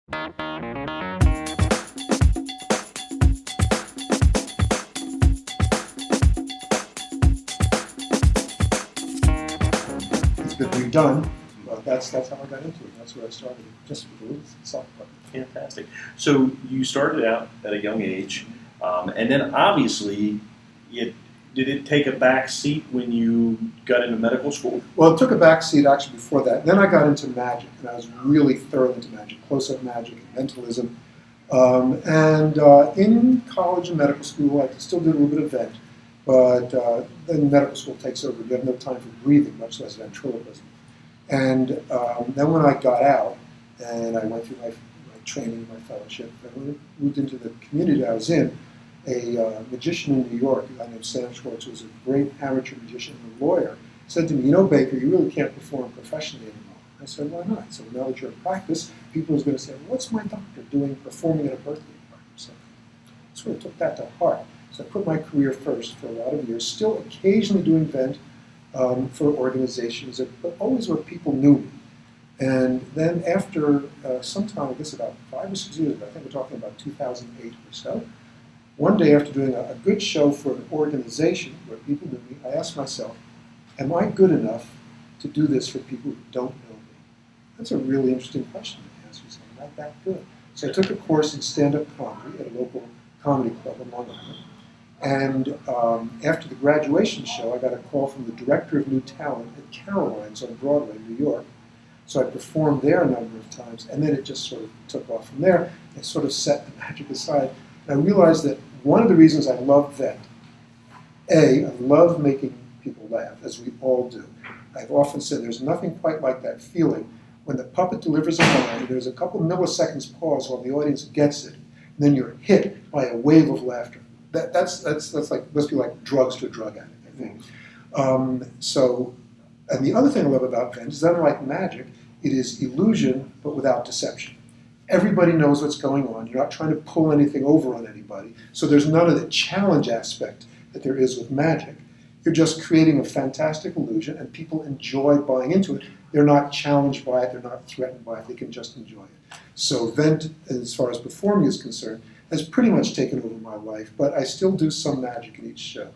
It's been redone, but that's how I got into it. That's where I started, just with the roots itself. Fantastic. So you started out at a young age, and then obviously, did it take a back seat when you got into medical school? Well, it took a back seat actually before that. Then I got into magic, and I was really thoroughly into magic, close-up magic and mentalism. In college and medical school, I still did a little bit of vent, but then medical school takes over. You have no time for breathing, much less ventriloquism. And then when I got out, and I went through my training, my fellowship, and I moved into the community I was in, a magician in New York, a guy named Sam Schwartz, who was a great amateur magician and a lawyer, said to me, "You know, Baker, you really can't perform professionally anymore." I said, "Why not?" So now that you're in practice, people are going to say, "Well, what's my doctor doing performing at a birthday party?" So I sort of took that to heart. So I put my career first for a lot of years, still occasionally doing vent for organizations, but always where people knew me. And then after some time, I guess about 5 or 6 years ago, I think we're talking about 2008 or so, one day after doing a good show for an organization where people knew me, I asked myself, am I good enough to do this for people who don't know me? That's a really interesting question to ask yourself. I'm not that good. So I took a course in stand-up comedy at a local comedy club in Long Island. And after the graduation show, I got a call from the director of new talent at Caroline's on Broadway, New York. So I performed there a number of times, and then it just sort of took off from there. I sort of set the magic aside. And I realized that one of the reasons I love vent, I love making people laugh, as we all do. I've often said there's nothing quite like that feeling when the puppet delivers a line, and there's a couple milliseconds pause while the audience gets it, and then you're hit by a wave of laughter. That's like, must be like drugs to a drug addict, I think. And the other thing I love about vent is that unlike magic, it is illusion, but without deception. Everybody knows what's going on. You're not trying to pull anything over on anybody. So there's none of the challenge aspect that there is with magic. You're just creating a fantastic illusion, and people enjoy buying into it. They're not challenged by it. They're not threatened by it. They can just enjoy it. So vent, as far as performing is concerned, has pretty much taken over my life, but I still do some magic in each show.